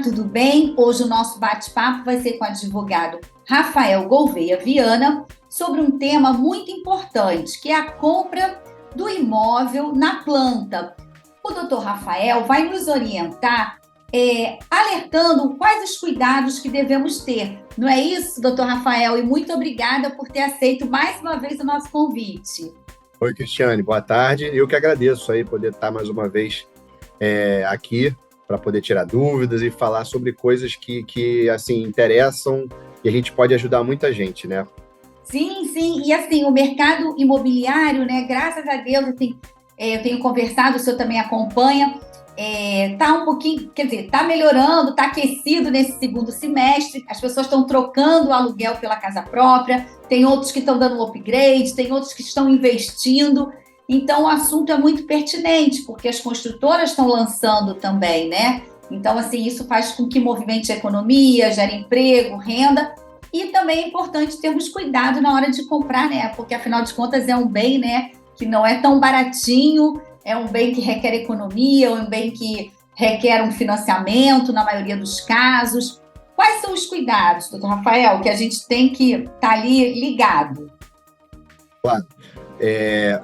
tudo bem? Hoje o nosso bate-papo vai ser com o advogado Rafael Gouveia Viana sobre um tema muito importante, que é a compra do imóvel na planta. O doutor Rafael vai nos orientar alertando quais os cuidados que devemos ter. Não é isso, doutor Rafael? E muito obrigada por ter aceito mais uma vez o nosso convite. Oi, Cristiane, boa tarde. Eu que agradeço aí poder estar mais uma vez aqui para poder tirar dúvidas e falar sobre coisas que assim, interessam e a gente pode ajudar muita gente, né? Sim. E assim, o mercado imobiliário, né? Graças a Deus, eu tenho conversado, o senhor também acompanha, tá um pouquinho, quer dizer, tá melhorando, tá aquecido nesse segundo semestre, as pessoas estão trocando o aluguel pela casa própria, tem outros que estão dando um upgrade, tem outros que estão investindo. Então, o assunto é muito pertinente, porque as construtoras estão lançando também, né? Então, assim, isso faz com que movimente a economia, gere emprego, renda, e também é importante termos cuidado na hora de comprar, né? Porque, afinal de contas, é um bem, né, que não é tão baratinho, é um bem que requer economia, é um bem que requer um financiamento, na maioria dos casos. Quais são os cuidados, doutor Rafael, que a gente tem que estar ali ligado? Claro.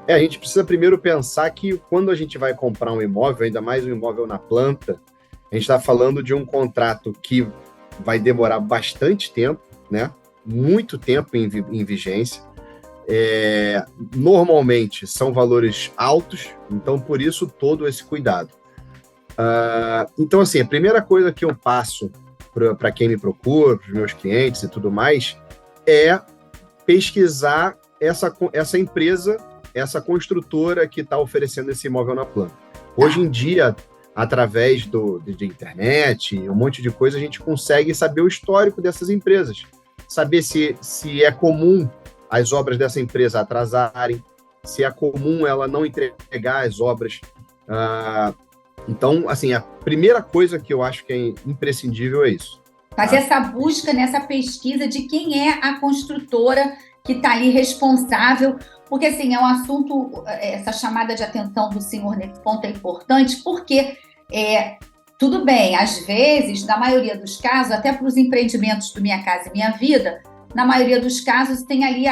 A gente precisa primeiro pensar que quando a gente vai comprar um imóvel, ainda mais um imóvel na planta, a gente está falando de um contrato que vai demorar bastante tempo, né? Muito tempo em vigência. Normalmente são valores altos, então por isso todo esse cuidado. Então, assim, a primeira coisa que eu passo para quem me procura, para os meus clientes e tudo mais, é pesquisar essa empresa, essa construtora que está oferecendo esse imóvel na planta. Hoje em dia, através de internet, um monte de coisa, a gente consegue saber o histórico dessas empresas, saber se é comum as obras dessa empresa atrasarem, se é comum ela não entregar as obras. Então, assim, a primeira coisa que eu acho que é imprescindível é isso. Fazer essa busca, nessa pesquisa de quem é a construtora que está ali responsável, porque, assim, é um assunto, essa chamada de atenção do senhor nesse ponto é importante, porque, tudo bem, às vezes, na maioria dos casos, até para os empreendimentos do Minha Casa e Minha Vida, na maioria dos casos tem ali,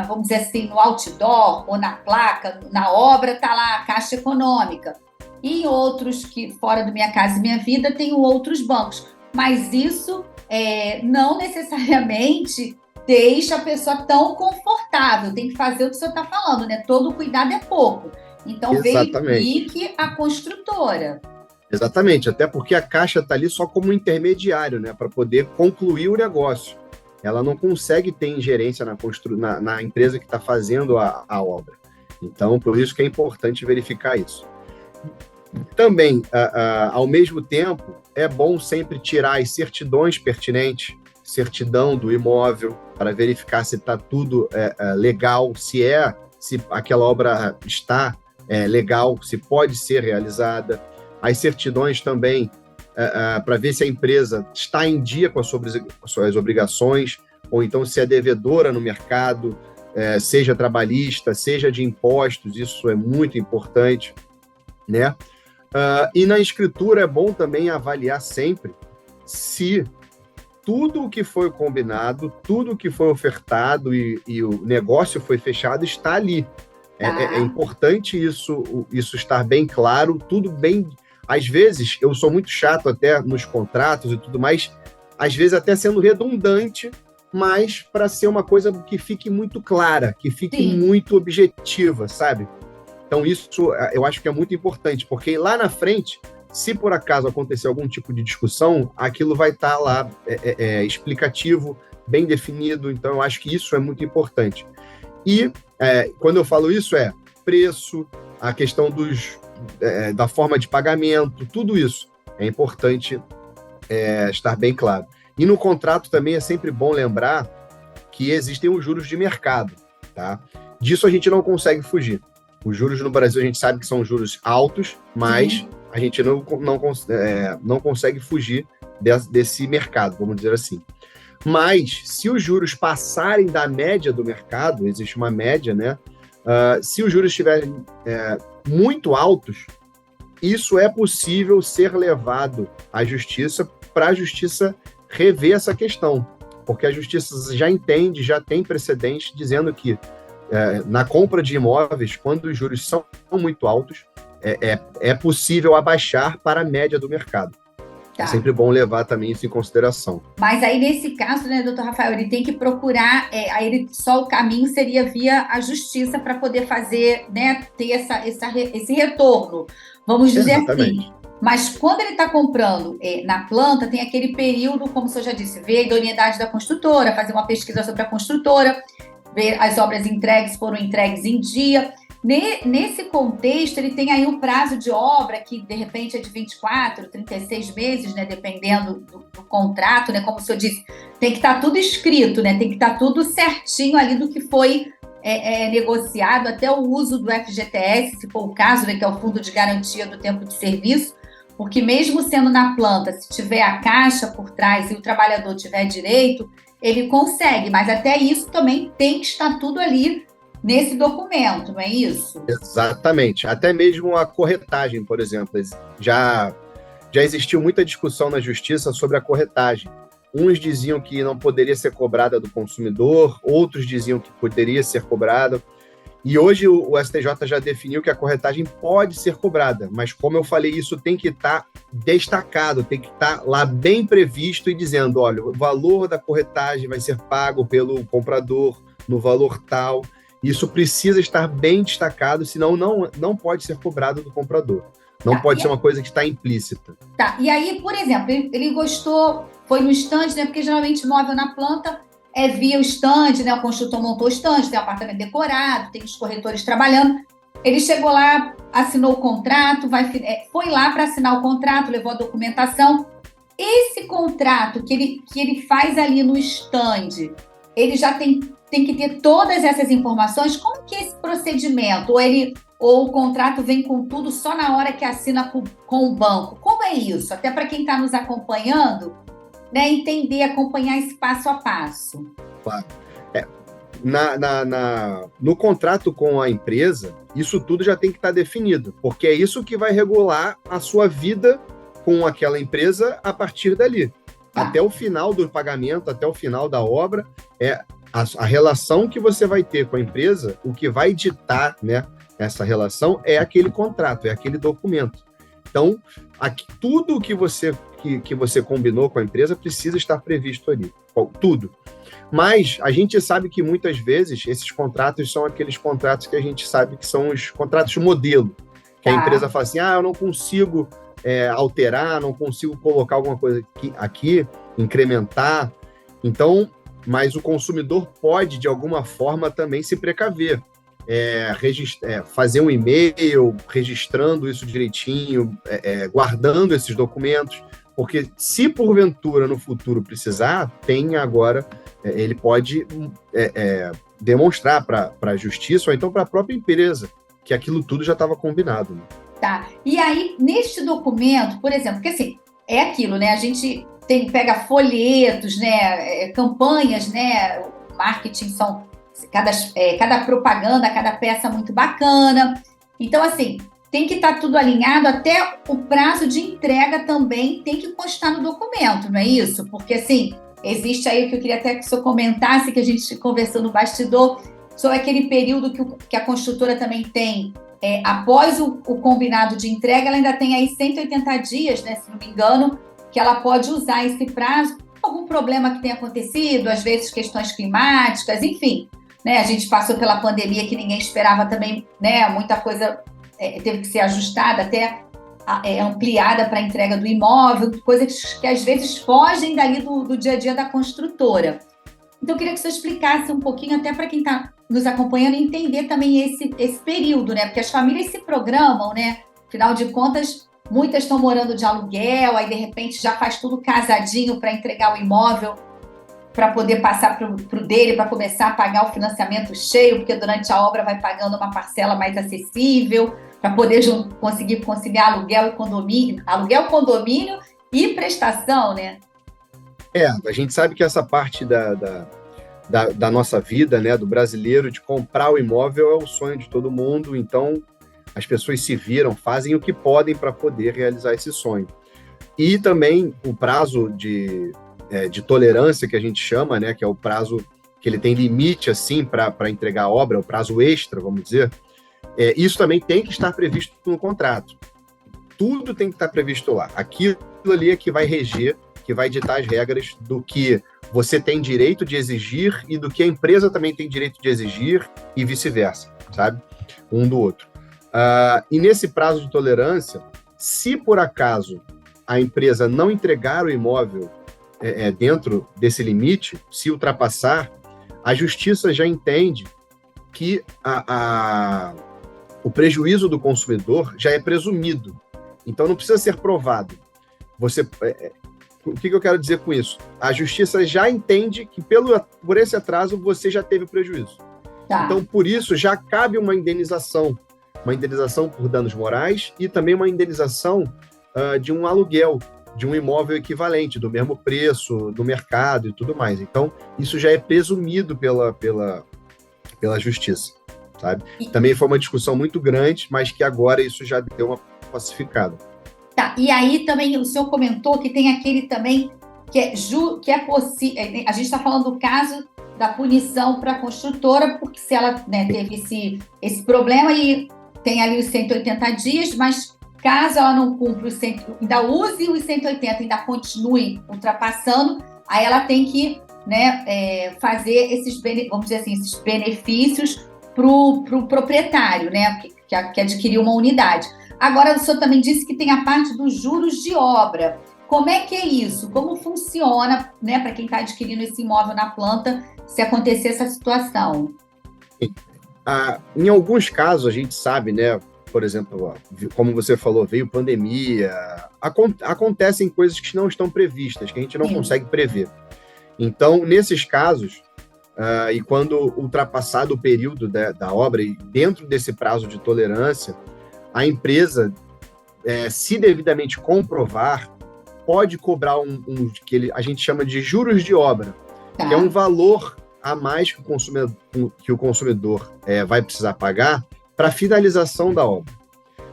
vamos dizer assim, no outdoor ou na placa, na obra, está lá a Caixa Econômica. E em outros, que fora do Minha Casa e Minha Vida, tem outros bancos. Mas isso não necessariamente deixa a pessoa tão confortável. Tem que fazer o que o senhor está falando, né? Todo cuidado é pouco. Então, verifique a construtora. Exatamente, até porque a Caixa está ali só como intermediário, né? Para poder concluir o negócio. Ela não consegue ter ingerência na empresa que está fazendo a obra. Então, por isso que é importante verificar isso. Também, ao mesmo tempo, é bom sempre tirar as certidões pertinentes, certidão do imóvel, para verificar se está tudo legal, se aquela obra está legal, se pode ser realizada. As certidões também, para ver se a empresa está em dia com as suas obrigações, ou então se é devedora no mercado, seja trabalhista, seja de impostos, isso é muito importante, né? E na escritura é bom também avaliar sempre se tudo o que foi combinado, tudo o que foi ofertado e o negócio foi fechado está ali. É importante isso estar bem claro, tudo bem. Às vezes, eu sou muito chato até nos contratos e tudo mais, às vezes até sendo redundante, mas para ser uma coisa que fique muito clara, que fique muito objetiva, sabe? Então, isso eu acho que é muito importante, porque lá na frente, se por acaso acontecer algum tipo de discussão, aquilo vai estar lá explicativo, bem definido, então eu acho que isso é muito importante. E quando eu falo isso, preço, a questão da forma de pagamento, tudo isso é importante estar bem claro. E no contrato também é sempre bom lembrar que existem os juros de mercado, tá? Disso a gente não consegue fugir. Os juros no Brasil a gente sabe que são juros altos, mas a gente não consegue fugir desse mercado, vamos dizer assim. Mas, se os juros passarem da média do mercado, existe uma média, né? Se os juros estiverem muito altos, isso é possível ser levado à justiça para a justiça rever essa questão, porque a justiça já entende, já tem precedente dizendo que na compra de imóveis, quando os juros são muito altos, é possível abaixar para a média do mercado. Tá. É sempre bom levar também isso em consideração. Mas aí, nesse caso, né, doutor Rafael, ele tem que procurar, só o caminho seria via a justiça para poder fazer, né, ter esse retorno, vamos dizer assim. Mas quando ele está comprando na planta, tem aquele período, como o senhor já disse, ver a idoneidade da construtora, fazer uma pesquisa sobre a construtora, ver as obras entregues, foram entregues em dia. Nesse contexto, ele tem aí um prazo de obra que, de repente, é de 24, 36 meses, né, dependendo do contrato, né, como o senhor disse, tem que estar tudo escrito, né, tem que estar tudo certinho ali do que foi negociado, até o uso do FGTS, se for o caso, né, que é o Fundo de Garantia do Tempo de Serviço, porque mesmo sendo na planta, se tiver a caixa por trás e o trabalhador tiver direito, ele consegue, mas até isso também tem que estar tudo ali nesse documento, não é isso? Exatamente. Até mesmo a corretagem, por exemplo. Já existiu muita discussão na justiça sobre a corretagem. Uns diziam que não poderia ser cobrada do consumidor, outros diziam que poderia ser cobrada. E hoje o STJ já definiu que a corretagem pode ser cobrada, mas como eu falei, isso tem que estar destacado, tem que estar lá bem previsto e dizendo, olha, o valor da corretagem vai ser pago pelo comprador no valor tal. Isso precisa estar bem destacado, senão não pode ser cobrado do comprador. Não pode ser uma coisa que está implícita. Tá, e aí, por exemplo, ele gostou, foi no estande, né? Porque geralmente imóvel na planta é via o estande, né? O construtor montou o estande, tem o apartamento decorado, tem os corretores trabalhando. Ele chegou lá, assinou o contrato, foi lá para assinar o contrato, levou a documentação. Esse contrato que ele faz ali no estande, ele já tem que ter todas essas informações. Como que é esse procedimento? Ou o contrato vem com tudo só na hora que assina com o banco? Como é isso? Até para quem está nos acompanhando, né, entender, acompanhar esse passo a passo. Claro. No contrato com a empresa, isso tudo já tem que estar definido, porque é isso que vai regular a sua vida com aquela empresa a partir dali. Tá. Até o final do pagamento, até o final da obra, a relação que você vai ter com a empresa, o que vai ditar, né, essa relação é aquele contrato, é aquele documento. Então, tudo que você combinou com a empresa precisa estar previsto ali, tudo. Mas a gente sabe que muitas vezes esses contratos são aqueles contratos que a gente sabe que são os contratos modelo, que a empresa fala assim, eu não consigo alterar, não consigo colocar alguma coisa aqui, incrementar. Então, mas o consumidor pode, de alguma forma, também se precaver. Fazer um e-mail registrando isso direitinho, guardando esses documentos, porque se porventura no futuro precisar, tem agora, ele pode demonstrar para a justiça ou então para a própria empresa que aquilo tudo já estava combinado. Né? Tá. E aí, neste documento, por exemplo, porque assim, é aquilo, né? A gente pega folhetos, né? Campanhas, né? O marketing são cada propaganda, cada peça muito bacana. Então, assim, tem que estar tudo alinhado, até o prazo de entrega também tem que constar no documento, não é isso? Porque, assim, existe aí o que eu queria até que o senhor comentasse, que a gente conversou no bastidor, sobre aquele período que a construtora também tem. Após o combinado de entrega, ela ainda tem aí 180 dias, né, se não me engano, que ela pode usar esse prazo, algum problema que tenha acontecido, às vezes questões climáticas, enfim. Né, a gente passou pela pandemia que ninguém esperava também, né, muita coisa teve que ser ajustada, até ampliada para a entrega do imóvel, coisas que às vezes fogem dali do dia a dia da construtora. Então, eu queria que você explicasse um pouquinho, até para quem está nos acompanhando, entender também esse período, né? Porque as famílias se programam, né? Afinal de contas, muitas estão morando de aluguel, aí de repente já faz tudo casadinho para entregar o imóvel, para poder passar para o dele, para começar a pagar o financiamento cheio, porque durante a obra vai pagando uma parcela mais acessível, para poder conseguir conciliar aluguel e condomínio e prestação, né? A gente sabe que essa parte da nossa vida, né, do brasileiro, de comprar o imóvel é o sonho de todo mundo, então as pessoas se viram, fazem o que podem para poder realizar esse sonho. E também o prazo de tolerância, que a gente chama, né, que é o prazo que ele tem limite assim para entregar a obra, o prazo extra, vamos dizer, isso também tem que estar previsto no contrato. Tudo tem que estar previsto lá. Aquilo ali é que vai reger, que vai ditar as regras do que você tem direito de exigir e do que a empresa também tem direito de exigir e vice-versa, sabe? Um do outro. E nesse prazo de tolerância, se por acaso a empresa não entregar o imóvel dentro desse limite, se ultrapassar, a justiça já entende que o prejuízo do consumidor já é presumido. Então, não precisa ser provado. O que eu quero dizer com isso? A justiça já entende que por esse atraso você já teve prejuízo. Tá. Então, por isso, já cabe uma indenização por danos morais e também uma indenização de um aluguel, de um imóvel equivalente, do mesmo preço, do mercado e tudo mais. Então, isso já é presumido pela justiça, sabe? Também foi uma discussão muito grande, mas que agora isso já deu uma pacificada. Tá, e aí também o senhor comentou que tem aquele também que é possível. A gente está falando do caso da punição para a construtora, porque se ela, né, teve esse problema e tem ali os 180 dias, mas caso ela não cumpra os 100, ainda use os 180, ainda continue ultrapassando, aí ela tem que, né, fazer vamos dizer assim, esses benefícios para o proprietário, né, que adquiriu uma unidade. Agora, o senhor também disse que tem a parte dos juros de obra. Como é que é isso? Como funciona, né, para quem está adquirindo esse imóvel na planta, se acontecer essa situação? Em alguns casos, a gente sabe, né, por exemplo, como você falou, veio pandemia, acontecem coisas que não estão previstas, que a gente não consegue prever. Então, nesses casos, e quando ultrapassado o período da obra e dentro desse prazo de tolerância, a empresa, se devidamente comprovar, pode cobrar que a gente chama de juros de obra, que é um valor a mais que o consumidor vai precisar pagar para a finalização da obra.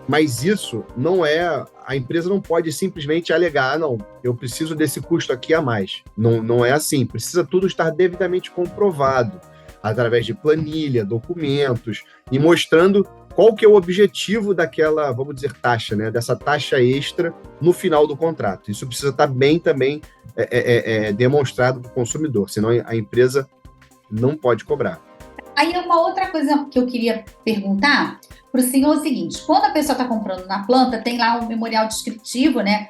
Mas isso a empresa não pode simplesmente alegar, não, eu preciso desse custo aqui a mais. Não é assim, precisa tudo estar devidamente comprovado, através de planilha, documentos, e mostrando qual que é o objetivo daquela, vamos dizer, taxa, né? Dessa taxa extra no final do contrato. Isso precisa estar bem também demonstrado para o consumidor, senão a empresa não pode cobrar. Aí uma outra coisa que eu queria perguntar para o senhor é o seguinte: quando a pessoa está comprando na planta, tem lá um memorial descritivo, né?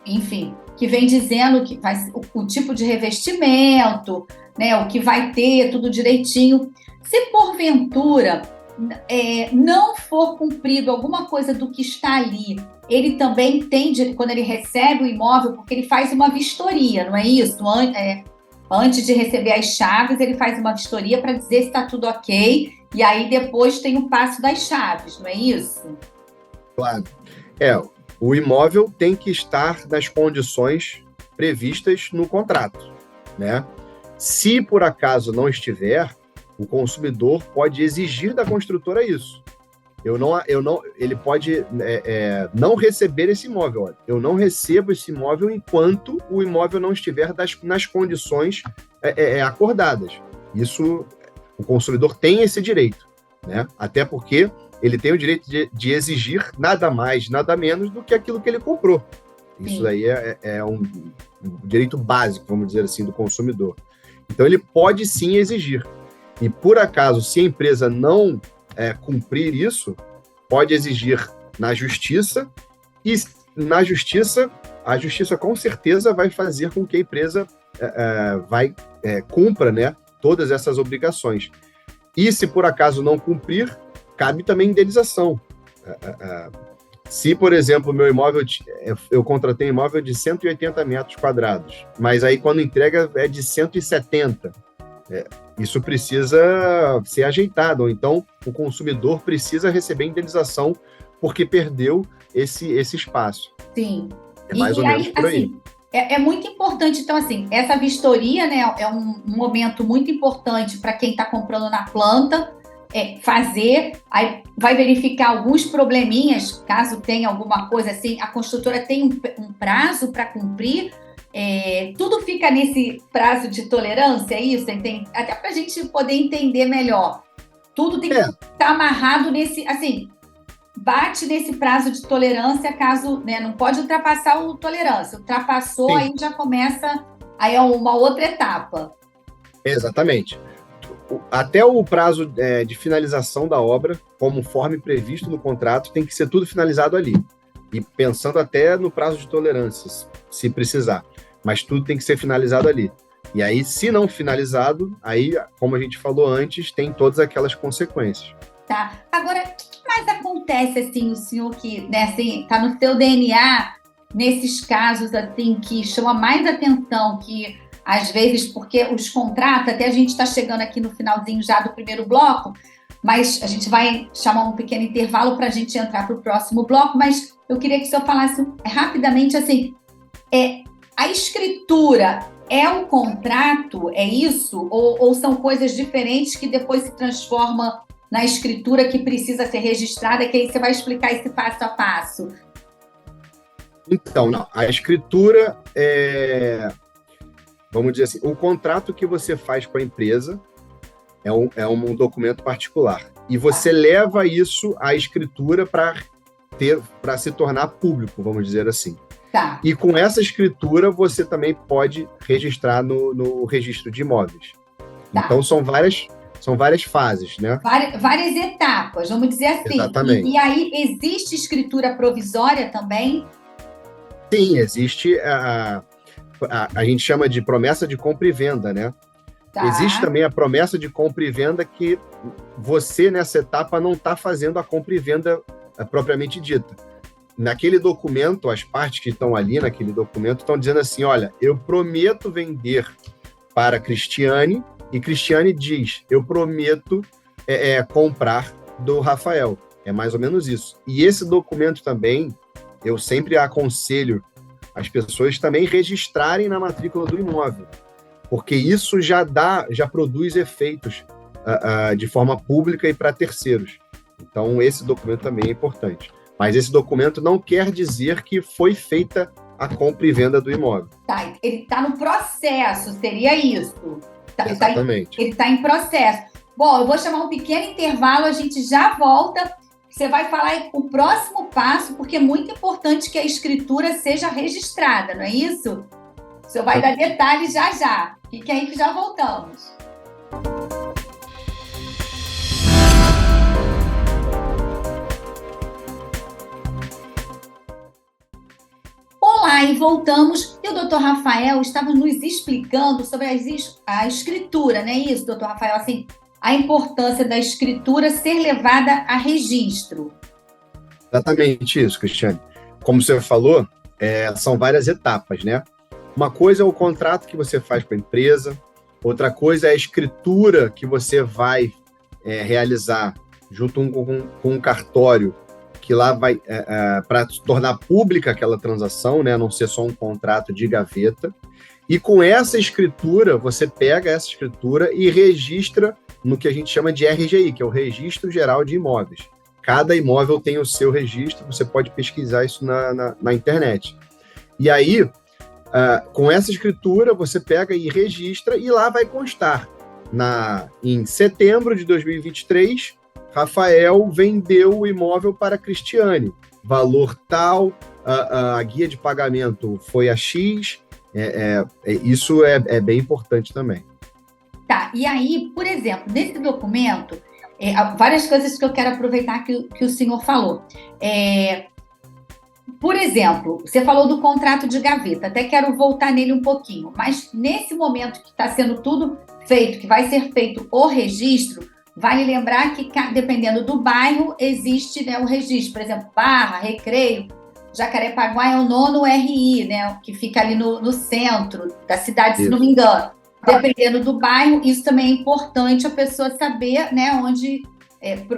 Enfim, que vem dizendo que faz o tipo de revestimento, né? O que vai ter, tudo direitinho. Se porventura não for cumprido alguma coisa do que está ali, ele também tem, quando ele recebe o imóvel, porque ele faz uma vistoria, não é isso? Antes de receber as chaves, ele faz uma vistoria para dizer se está tudo ok, e aí depois tem o passo das chaves, não é isso? Claro. O imóvel tem que estar nas condições previstas no contrato, né? Se por acaso não estiver, o consumidor pode exigir da construtora isso. Ele pode não receber esse imóvel. Olha, eu não recebo esse imóvel enquanto o imóvel não estiver nas condições acordadas. Isso, o consumidor tem esse direito, né? Até porque ele tem o direito de exigir nada mais, nada menos do que aquilo que ele comprou. Isso daí é um direito básico, vamos dizer assim, do consumidor. Então, ele pode sim exigir. E, por acaso, se a empresa não cumprir isso, pode exigir na justiça, e na justiça, a justiça com certeza vai fazer com que a empresa cumpra, né, todas essas obrigações. E se por acaso não cumprir, cabe também indenização. Se, por exemplo, meu imóvel, eu contratei um imóvel de 180 metros quadrados, mas aí quando entrega é de 170, isso precisa ser ajeitado, ou então o consumidor precisa receber indenização porque perdeu esse espaço. Sim. É mais ou menos por aí. Assim, é muito importante, então, assim, essa vistoria, né, é um momento muito importante para quem está comprando na planta, fazer, aí vai verificar alguns probleminhas, caso tenha alguma coisa assim, a construtora tem um prazo para cumprir, tudo fica nesse prazo de tolerância, é isso? Até para a gente poder entender melhor. Tudo tem que estar amarrado nesse, assim, bate nesse prazo de tolerância, caso, né, não pode ultrapassar o tolerância. Ultrapassou, sim, aí já começa, aí é uma outra etapa. Exatamente. Até o prazo de finalização da obra, conforme previsto no contrato, tem que ser tudo finalizado ali. E pensando até no prazo de tolerância, se precisar. Mas tudo tem que ser finalizado ali. E aí, se não finalizado, aí, como a gente falou antes, tem todas aquelas consequências. Tá. Agora, o que mais acontece, assim, o senhor que, né, assim, tá no seu DNA, nesses casos, assim, que chama mais atenção, que às vezes, porque os contratos, até a gente está chegando aqui no finalzinho já do primeiro bloco, mas a gente vai chamar um pequeno intervalo para a gente entrar para o próximo bloco, mas eu queria que o senhor falasse rapidamente, assim, a escritura é um contrato, é isso? Ou são coisas diferentes que depois se transforma na escritura que precisa ser registrada, que aí você vai explicar esse passo a passo? Então, não, a escritura vamos dizer assim, o contrato que você faz com a empresa é um documento particular. E você leva isso à escritura para se tornar público, vamos dizer assim. Tá. E com essa escritura, você também pode registrar no registro de imóveis. Tá. Então, são várias fases, né? Várias etapas, vamos dizer assim. Exatamente. E aí, existe escritura provisória também? Sim, existe a gente chama de promessa de compra e venda, né? Tá. Existe também a promessa de compra e venda que você, nessa etapa, não está fazendo a compra e venda propriamente dita. Naquele documento, as partes que estão ali naquele documento estão dizendo assim, olha, eu prometo vender para Cristiane, e Cristiane diz, eu prometo comprar do Rafael. É mais ou menos isso. E esse documento também, eu sempre aconselho as pessoas também registrarem na matrícula do imóvel, porque isso já produz efeitos de forma pública e para terceiros. Então, esse documento também é importante. Mas esse documento não quer dizer que foi feita a compra e venda do imóvel. Tá, ele está no processo, seria isso? Exatamente. Ele está em processo. Bom, eu vou chamar um pequeno intervalo, a gente já volta. Você vai falar o próximo passo, porque é muito importante que a escritura seja registrada, não é isso? O senhor vai dar detalhes já. Fique aí que já voltamos. Olá, e voltamos. E o doutor Rafael estava nos explicando sobre a escritura, não é isso, doutor Rafael? Assim, a importância da escritura ser levada a registro. Exatamente isso, Cristiane. Como você falou, são várias etapas, né? Uma coisa é o contrato que você faz com a empresa, outra coisa é a escritura que você vai realizar junto com um cartório, que lá vai para tornar pública aquela transação, né? Não ser só um contrato de gaveta. E com essa escritura, você pega essa escritura e registra no que a gente chama de RGI, que é o Registro Geral de Imóveis. Cada imóvel tem o seu registro, você pode pesquisar isso na internet. E aí, com essa escritura, você pega e registra, e lá vai constar. Em setembro de 2023, Rafael vendeu o imóvel para Cristiane. Valor tal, a guia de pagamento foi a X. Isso é bem importante também. Tá, e aí, por exemplo, nesse documento, várias coisas que eu quero aproveitar que o senhor falou. Por exemplo, você falou do contrato de gaveta, até quero voltar nele um pouquinho, mas nesse momento que está sendo tudo feito, que vai ser feito o registro, vale lembrar que, dependendo do bairro, existe, né, o registro. Por exemplo, Barra, Recreio, Jacarepaguá é o 9º RI, né, que fica ali no centro da cidade, se não me engano. Dependendo do bairro, isso também é importante a pessoa saber, né, onde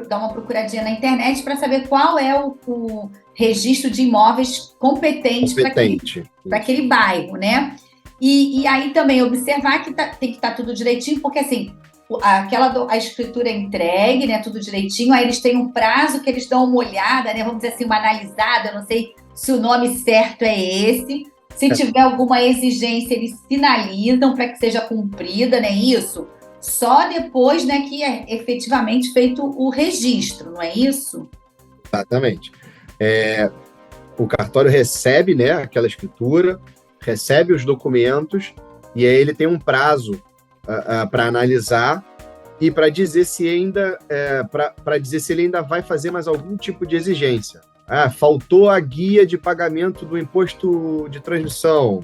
dar uma procuradinha na internet para saber qual é o registro de imóveis competente para aquele bairro, né? E aí também observar que tem que estar tudo direitinho, porque assim, a escritura é entregue, né, tudo direitinho, aí eles têm um prazo que eles dão uma olhada, né, vamos dizer assim, uma analisada, não sei se o nome certo é esse. Se tiver alguma exigência, eles sinalizam para que seja cumprida, né, isso. Só depois, né, que é efetivamente feito o registro, não é isso? Exatamente. O cartório recebe, né, aquela escritura, recebe os documentos, e aí ele tem um prazo para analisar e para dizer se ainda ele ainda vai fazer mais algum tipo de exigência. Faltou a guia de pagamento do imposto de transmissão,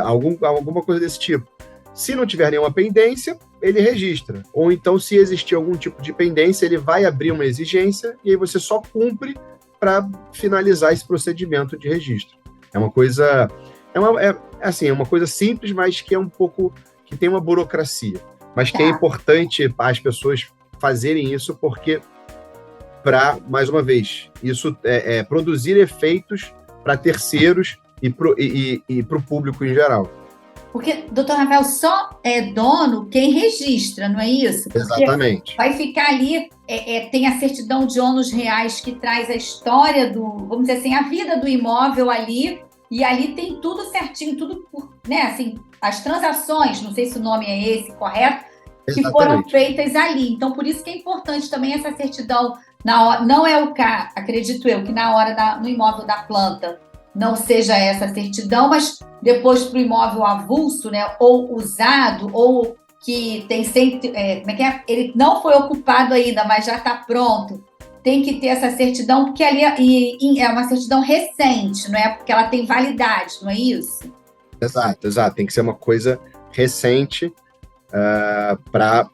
alguma coisa desse tipo. Se não tiver nenhuma pendência, ele registra. Ou então, se existir algum tipo de pendência, ele vai abrir uma exigência e aí você só cumpre para finalizar esse procedimento de registro. É uma coisa, é uma coisa simples, mas que é um pouco, que tem uma burocracia, mas que é importante as pessoas fazerem isso porque, mais uma vez, isso produzir efeitos para terceiros e para o público em geral. Porque, doutor Rafael, só é dono quem registra, não é isso? Porque exatamente. Vai ficar ali, tem a certidão de ônus reais que traz a história vamos dizer assim, a vida do imóvel ali, e ali tem tudo certinho, tudo, né, assim, as transações, não sei se o nome é esse, correto? Que foram feitas ali. Então, por isso que é importante também essa certidão, não é o caso, acredito eu, que na hora no imóvel da planta não seja essa certidão, mas depois para o imóvel avulso, né, ou usado, ou que tem sempre, ele não foi ocupado ainda, mas já está pronto, tem que ter essa certidão, porque ali é uma certidão recente, não é? Porque ela tem validade, não é isso? Exato. Tem que ser uma coisa recente para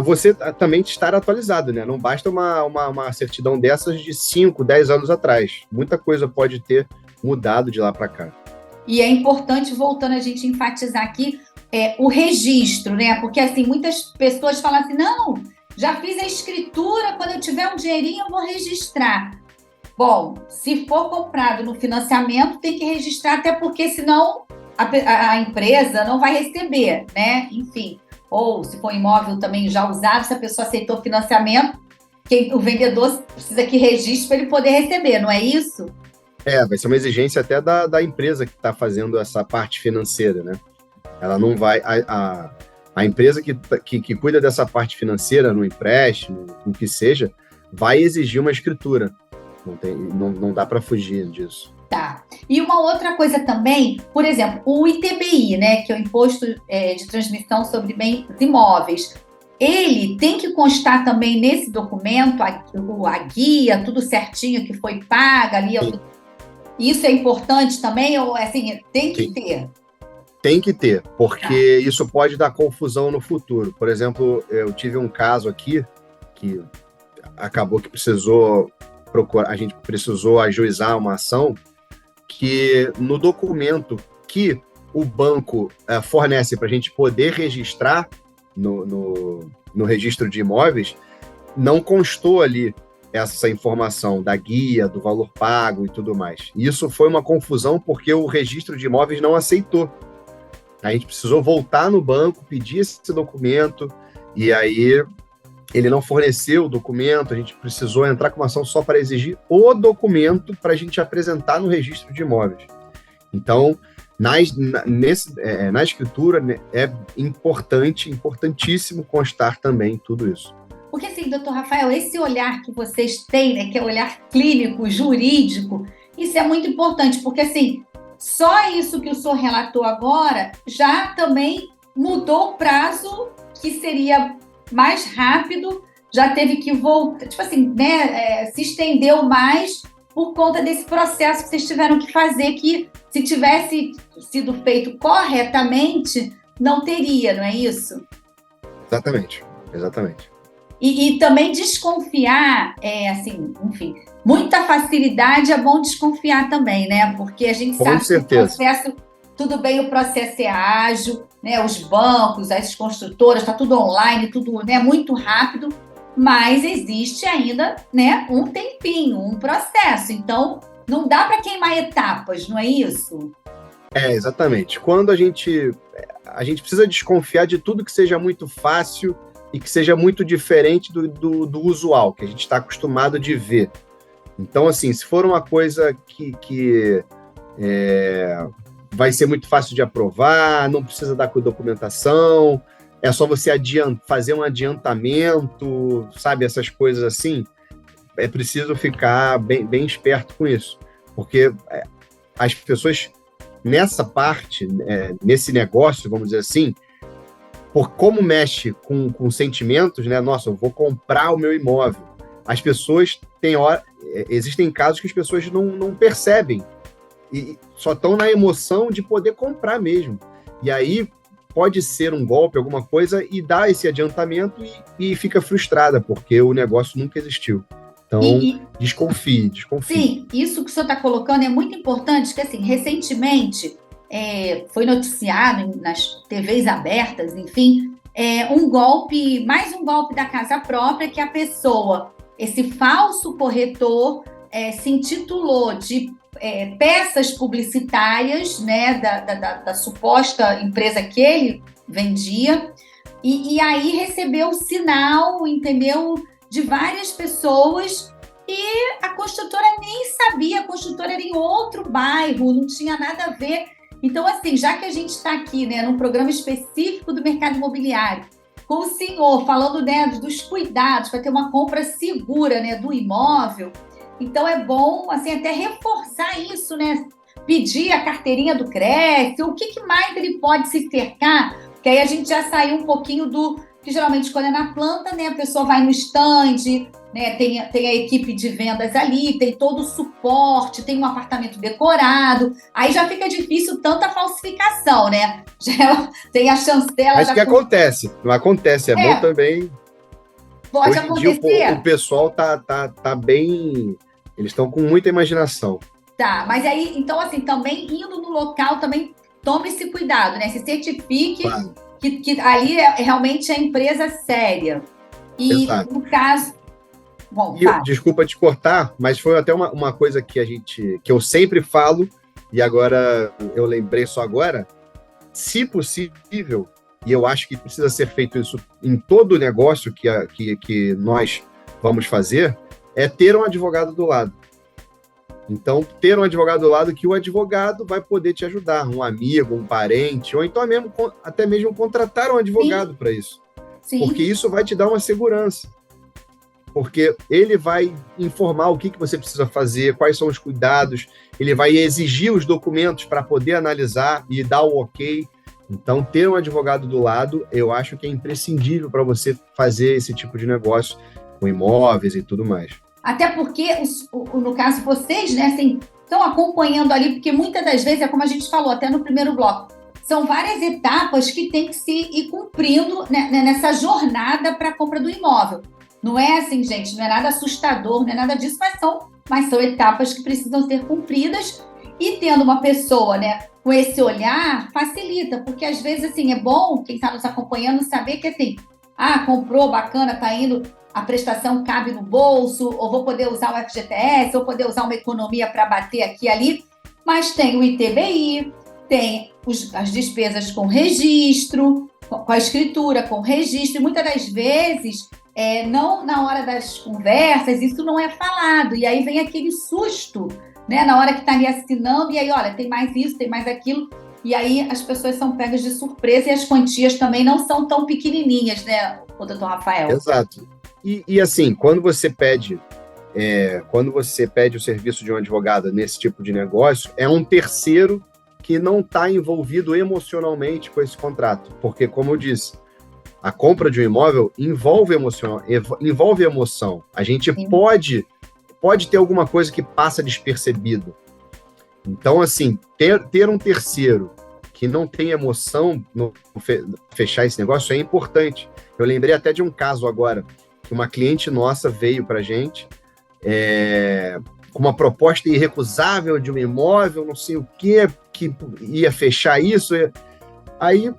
você também estar atualizado, né? Não basta uma certidão dessas de 5, 10 anos atrás. Muita coisa pode ter mudado de lá para cá. E é importante, voltando a gente enfatizar aqui, o registro, né? Porque, assim, muitas pessoas falam assim, não, já fiz a escritura, quando eu tiver um dinheirinho eu vou registrar. Bom, se for comprado no financiamento, tem que registrar, até porque senão a empresa não vai receber, né? Enfim, ou se for imóvel também já usado, se a pessoa aceitou financiamento, o vendedor precisa que registre para ele poder receber, não é isso? Vai ser uma exigência até da empresa que está fazendo essa parte financeira, né? Ela não vai... A empresa que cuida dessa parte financeira, no empréstimo, o que seja, vai exigir uma escritura. Não dá para fugir disso. Tá. E uma outra coisa também, por exemplo, o ITBI, né, que é o Imposto de Transmissão sobre Bens Imóveis, ele tem que constar também nesse documento a guia, tudo certinho que foi paga ali. Isso é importante também, ou assim, tem que ter? Tem que ter, porque isso pode dar confusão no futuro. Por exemplo, eu tive um caso aqui que acabou que a gente precisou ajuizar uma ação que no documento que o banco fornece para a gente poder registrar no registro de imóveis, não constou ali essa informação da guia, do valor pago e tudo mais. Isso foi uma confusão porque o registro de imóveis não aceitou. A gente precisou voltar no banco, pedir esse documento, e aí ele não forneceu o documento, a gente precisou entrar com uma ação só para exigir o documento para a gente apresentar no registro de imóveis. Então, na escritura, é importantíssimo constar também tudo isso. Porque, assim, doutor Rafael, esse olhar que vocês têm, né, que é o olhar clínico, jurídico, isso é muito importante, porque, assim, só isso que o senhor relatou agora já também mudou o prazo, que seria mais rápido, já teve que voltar, tipo assim, né, se estendeu mais por conta desse processo que vocês tiveram que fazer, que se tivesse sido feito corretamente, não teria, não é isso? Exatamente. E também desconfiar, assim, enfim, muita facilidade é bom desconfiar também, né? Porque a gente sabe que o processo, tudo bem, o processo é ágil, né? Os bancos, as construtoras, está tudo online, tudo, né, muito rápido, mas existe ainda, né, um tempinho, um processo. Então, não dá para queimar etapas, não é isso? Exatamente. Quando a gente precisa desconfiar de tudo que seja muito fácil e que seja muito diferente do usual, que a gente está acostumado de ver. Então, assim, se for uma coisa que vai ser muito fácil de aprovar, não precisa dar com documentação, é só você fazer um adiantamento, sabe? Essas coisas assim, é preciso ficar bem esperto com isso, porque as pessoas, nessa parte, nesse negócio, vamos dizer assim, por como mexe com sentimentos, né? Nossa, eu vou comprar o meu imóvel. As pessoas existem casos que as pessoas não percebem e só estão na emoção de poder comprar mesmo. E aí pode ser um golpe, alguma coisa, e dá esse adiantamento e fica frustrada, porque o negócio nunca existiu. Então, desconfie. Sim, isso que o senhor está colocando é muito importante, que assim, recentemente foi noticiado nas TVs abertas, enfim, mais um golpe da casa própria, que a pessoa, esse falso corretor, se intitulou de peças publicitárias, né, da suposta empresa que ele vendia, e aí recebeu o sinal, entendeu, de várias pessoas, e a construtora nem sabia, a construtora era em outro bairro, não tinha nada a ver. Então, assim, já que a gente está aqui, né, num programa específico do mercado imobiliário, com o senhor falando, né, dos cuidados para ter uma compra segura, né, do imóvel, então é bom, assim, até reforçar isso, né, pedir a carteirinha do CRES, o que mais ele pode se cercar, que aí a gente já saiu um pouquinho que geralmente quando é na planta, né, a pessoa vai no stand, né, tem a equipe de vendas ali, tem todo o suporte, tem um apartamento decorado, aí já fica difícil tanta falsificação, né? Já tem a chancela... Mas o que acontece? Não acontece, é bom também... Pode Hoje em dia, acontecer. o pessoal tá bem... Eles estão com muita imaginação. Tá, mas aí, então, assim, também indo no local, também tome esse cuidado, né? Se certifique que ali realmente é empresa séria. E, exato. No caso... Bom, desculpa te cortar, mas foi até uma coisa que eu sempre falo, e agora eu lembrei só agora, se possível, e eu acho que precisa ser feito isso em todo o negócio que nós vamos fazer, é ter um advogado do lado. Então, ter um advogado do lado, que o advogado vai poder te ajudar, um amigo, um parente, ou então até mesmo contratar um advogado para isso. Sim. Porque isso vai te dar uma segurança. Porque ele vai informar o que você precisa fazer, quais são os cuidados, ele vai exigir os documentos para poder analisar e dar o ok. Então, ter um advogado do lado, eu acho que é imprescindível para você fazer esse tipo de negócio com imóveis e tudo mais. Até porque, no caso, vocês, né, assim, estão acompanhando ali, porque muitas das vezes, é como a gente falou até no primeiro bloco, são várias etapas que tem que se ir cumprindo, né, nessa jornada para a compra do imóvel. Não é assim, gente, não é nada assustador, não é nada disso, mas são etapas que precisam ser cumpridas, e tendo uma pessoa, né, com esse olhar, facilita, porque às vezes, assim, é bom quem está nos acompanhando saber que, assim, comprou, bacana, está indo, a prestação cabe no bolso, ou vou poder usar o FGTS, ou poder usar uma economia para bater aqui e ali, mas tem o ITBI, tem as despesas com registro, com a escritura, com registro, e muitas das vezes... não na hora das conversas, isso não é falado, e aí vem aquele susto, né, na hora que está ali assinando, e aí, olha, tem mais isso, tem mais aquilo, e aí as pessoas são pegas de surpresa, e as quantias também não são tão pequenininhas, né, o doutor Rafael? Exato. E assim, quando você pede o serviço de um advogado nesse tipo de negócio, é um terceiro que não está envolvido emocionalmente com esse contrato, porque, como eu disse, a compra de um imóvel envolve emoção. A gente pode ter alguma coisa que passa despercebido. Então, assim, ter um terceiro que não tem emoção no fechar esse negócio é importante. Eu lembrei até de um caso agora, que uma cliente nossa veio para a gente com uma proposta irrecusável de um imóvel, não sei o quê, que ia fechar isso. Aí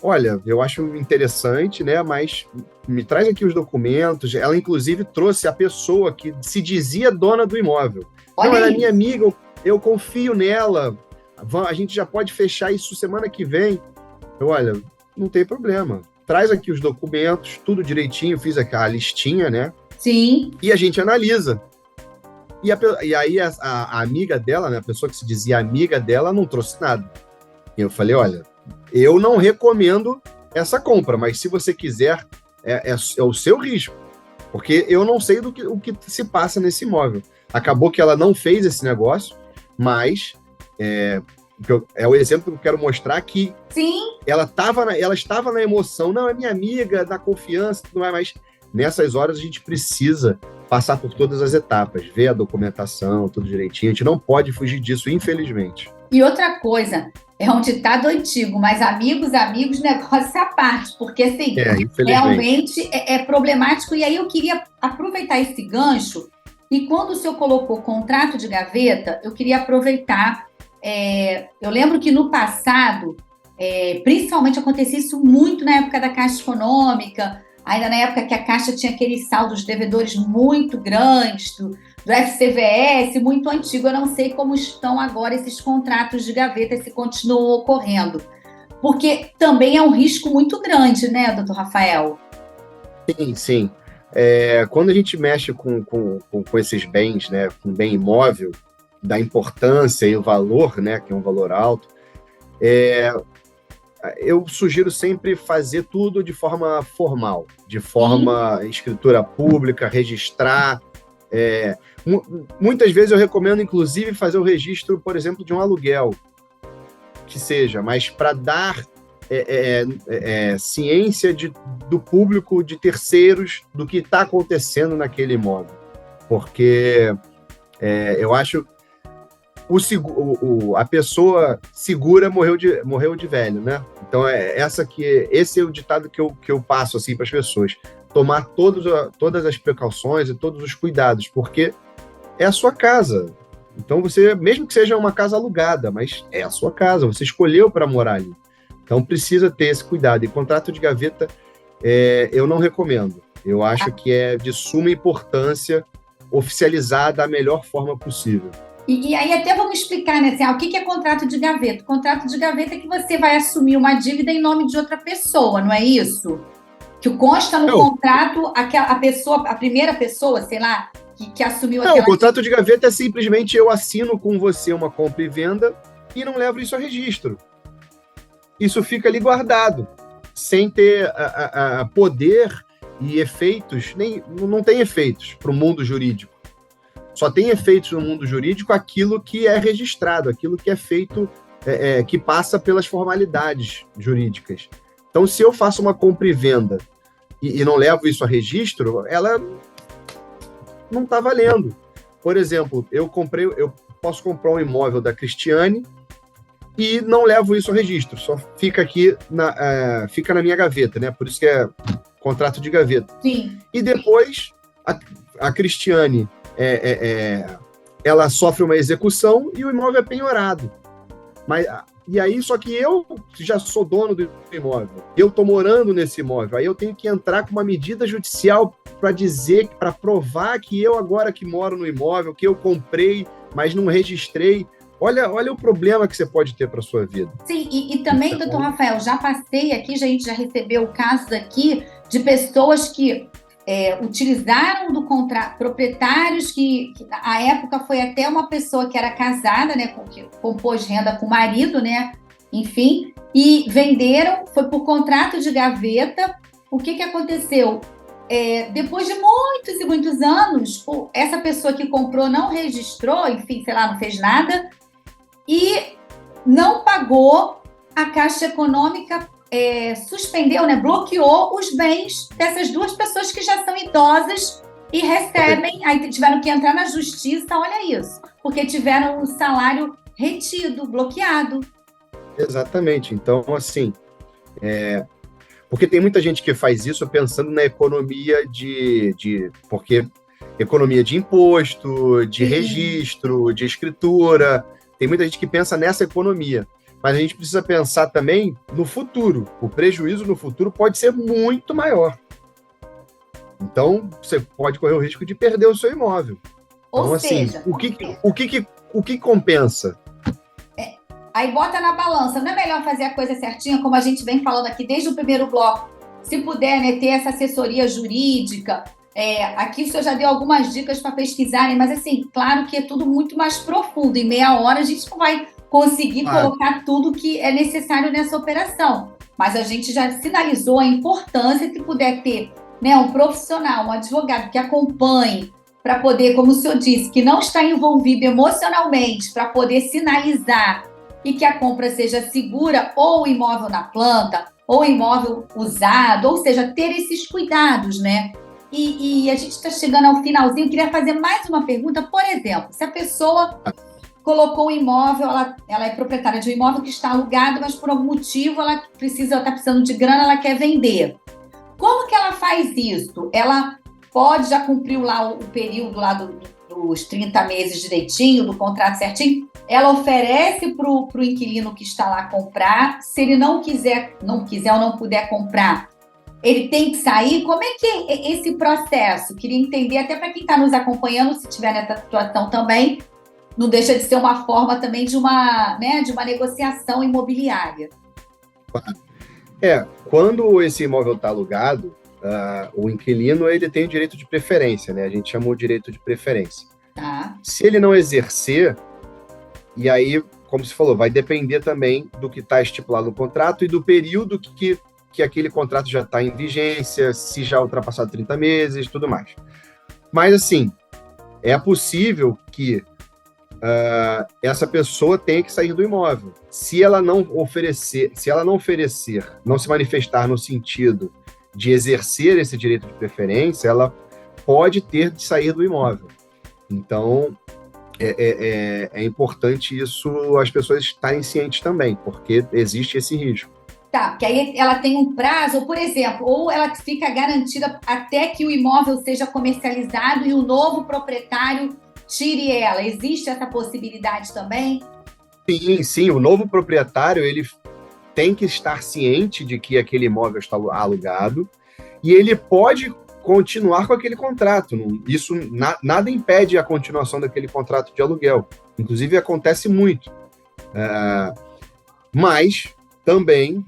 olha, eu acho interessante, né? Mas me traz aqui os documentos. Ela, inclusive, trouxe a pessoa que se dizia dona do imóvel. Olha, não, ela é minha amiga, eu confio nela, a gente já pode fechar isso semana que vem. Olha, não tem problema. Traz aqui os documentos, tudo direitinho, fiz aqui a listinha, né? Sim. E a gente analisa. E aí a amiga dela, né, a pessoa que se dizia amiga dela, não trouxe nada. E eu falei, olha, eu não recomendo essa compra, mas se você quiser, é o seu risco. Porque eu não sei o que se passa nesse imóvel. Acabou que ela não fez esse negócio, mas é o exemplo que eu quero mostrar que Sim. ela estava na emoção, não, é minha amiga, na confiança, tudo mais, mas nessas horas a gente precisa passar por todas as etapas, ver a documentação, tudo direitinho, a gente não pode fugir disso, infelizmente. E outra coisa, é um ditado antigo, mas amigos, negócio à parte, porque assim, realmente é problemático. E aí eu queria aproveitar esse gancho, e quando o senhor colocou contrato de gaveta, eu queria aproveitar. Eu lembro que no passado, principalmente acontecia isso muito na época da Caixa Econômica, ainda na época que a Caixa tinha aqueles saldos devedores muito grandes, do FCVS, muito antigo. Eu não sei como estão agora esses contratos de gaveta, se continuam ocorrendo. Porque também é um risco muito grande, né, doutor Rafael? Sim, sim. Quando a gente mexe com esses bens, né, com bem imóvel, da importância e o valor, né, que é um valor alto, eu sugiro sempre fazer tudo de forma formal, de forma escritura pública, registrar. Muitas vezes eu recomendo, inclusive, fazer o registro, por exemplo, de um aluguel, que seja, mas para dar ciência do público, de terceiros, do que está acontecendo naquele imóvel. Porque eu acho a pessoa segura morreu de velho, né? Então, esse é o ditado que eu passo assim, para as pessoas. Tomar todas as precauções e todos os cuidados, porque é a sua casa. Então, você, mesmo que seja uma casa alugada, mas é a sua casa, você escolheu para morar ali. Então, precisa ter esse cuidado. E contrato de gaveta, eu não recomendo. Eu acho que é de suma importância oficializar da melhor forma possível. E aí até vamos explicar, né, assim, o que é contrato de gaveta? Contrato de gaveta é que você vai assumir uma dívida em nome de outra pessoa, não é isso? Que consta no contrato a primeira pessoa, sei lá, que assumiu aquela... Não, o contrato de gaveta é simplesmente eu assino com você uma compra e venda e não levo isso a registro. Isso fica ali guardado, sem ter poder e efeitos, não tem efeitos para o mundo jurídico. Só tem efeitos no mundo jurídico aquilo que é registrado, aquilo que é feito, que passa pelas formalidades jurídicas. Então, se eu faço uma compra e venda e não levo isso a registro, ela não está valendo. Por exemplo, eu posso comprar um imóvel da Cristiane e não levo isso a registro, só fica aqui, fica na minha gaveta, né? Por isso que é contrato de gaveta. Sim. E depois, a Cristiane... ela sofre uma execução e o imóvel é penhorado. E aí, só que eu já sou dono do imóvel, eu estou morando nesse imóvel, aí eu tenho que entrar com uma medida judicial para provar que eu agora que moro no imóvel, que eu comprei, mas não registrei. Olha o problema que você pode ter para a sua vida. Sim, e também, doutor Rafael, já passei aqui, a gente já recebeu casos aqui de pessoas que utilizaram do contrato, proprietários que à época foi até uma pessoa que era casada, né, que compôs renda com o marido, né, enfim, e venderam, foi por contrato de gaveta. O que aconteceu? Depois de muitos e muitos anos, essa pessoa que comprou não registrou, enfim, sei lá, não fez nada, e não pagou. A Caixa Econômica suspendeu, né, bloqueou os bens dessas duas pessoas que já são idosas e recebem, aí tiveram que entrar na justiça, olha isso, porque tiveram o salário retido, bloqueado. Exatamente. Então, assim, porque tem muita gente que faz isso pensando na economia porque economia de imposto, de registro, de escritura, tem muita gente que pensa nessa economia. Mas a gente precisa pensar também no futuro. O prejuízo no futuro pode ser muito maior. Então, você pode correr o risco de perder o seu imóvel. Ou então, seja... assim, o que compensa? Aí bota na balança. Não é melhor fazer a coisa certinha, como a gente vem falando aqui desde o primeiro bloco? Se puder, né, ter essa assessoria jurídica. Aqui o senhor já deu algumas dicas para pesquisarem, mas assim, claro que é tudo muito mais profundo. Em meia hora a gente não vai conseguir colocar tudo que é necessário nessa operação. Mas a gente já sinalizou a importância, se puder ter, né, um profissional, um advogado que acompanhe, para poder, como o senhor disse, que não está envolvido emocionalmente, para poder sinalizar e que a compra seja segura, ou imóvel na planta, ou imóvel usado, ou seja, ter esses cuidados, né? E a gente está chegando ao finalzinho, eu queria fazer mais uma pergunta. Por exemplo, se a pessoa colocou um imóvel, ela é proprietária de um imóvel que está alugado, mas por algum motivo ela está precisando de grana, ela quer vender. Como que ela faz isso? Ela pode já cumprir lá o período lá dos 30 meses direitinho, do contrato certinho? Ela oferece para o inquilino que está lá comprar. Se ele não quiser ou não puder comprar, ele tem que sair? Como é que é esse processo? Queria entender, até para quem está nos acompanhando, se estiver nessa situação também, não deixa de ser uma forma também de uma negociação imobiliária. Quando esse imóvel está alugado, o inquilino ele tem o direito de preferência, né? A gente chama o direito de preferência. Tá. Se ele não exercer, e aí, como você falou, vai depender também do que está estipulado no contrato e do período que aquele contrato já está em vigência, se já ultrapassado 30 meses, tudo mais. Mas, assim, é possível que essa pessoa tenha que sair do imóvel. Se ela não oferecer, não se manifestar no sentido de exercer esse direito de preferência, ela pode ter de sair do imóvel. Então, é importante isso, as pessoas estarem cientes também, porque existe esse risco. Tá, porque aí ela tem um prazo, por exemplo, ou ela fica garantida até que o imóvel seja comercializado e o novo proprietário tire ela. Existe essa possibilidade também? Sim, o novo proprietário ele tem que estar ciente de que aquele imóvel está alugado e ele pode continuar com aquele contrato. Isso nada impede a continuação daquele contrato de aluguel. Inclusive, acontece muito. Mas, também,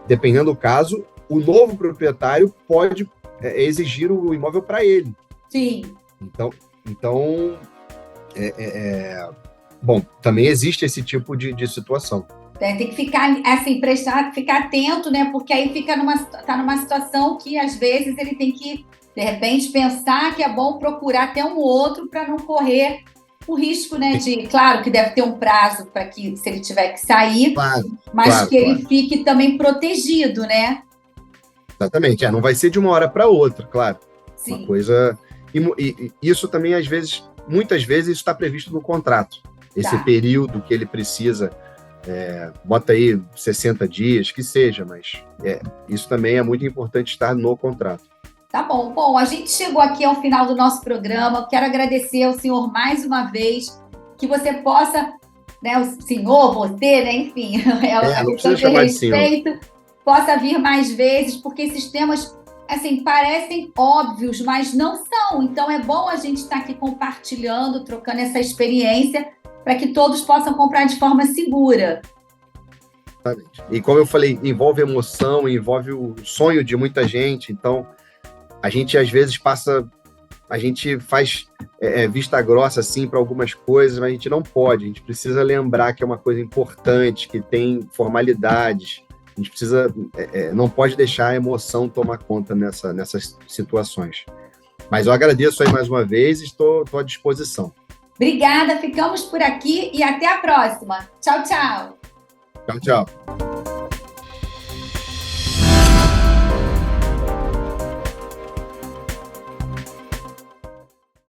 dependendo do caso, o novo proprietário pode exigir o imóvel para ele. Sim. Então bom, também existe esse tipo de situação. Tem que ficar, assim, ficar atento, né? Porque aí tá numa situação que, às vezes, ele tem que, de repente, pensar que é bom procurar até um outro para não correr o risco, né? Claro que deve ter um prazo para que, se ele tiver que sair, mas que ele fique também protegido, né? Exatamente. Não vai ser de uma hora para outra, claro. Sim. Uma coisa... E isso também, muitas vezes, está previsto no contrato. Esse período que ele precisa... bota aí 60 dias, que seja, mas isso também é muito importante estar no contrato. Tá bom. Bom, a gente chegou aqui ao final do nosso programa. Quero agradecer ao senhor mais uma vez, que você possa, né, o senhor, você, né, enfim, não precisa chamar de respeito, possa vir mais vezes, porque esses temas, assim, parecem óbvios, mas não são. Então é bom a gente estar aqui compartilhando, trocando essa experiência, para que todos possam comprar de forma segura. E como eu falei, envolve emoção, envolve o sonho de muita gente, então a gente às vezes faz vista grossa assim para algumas coisas, mas a gente não pode, a gente precisa lembrar que é uma coisa importante, que tem formalidades, a gente precisa, não pode deixar a emoção tomar conta nessas situações. Mas eu agradeço aí mais uma vez e estou à disposição. Obrigada, ficamos por aqui e até a próxima. Tchau, tchau. Tchau, tchau.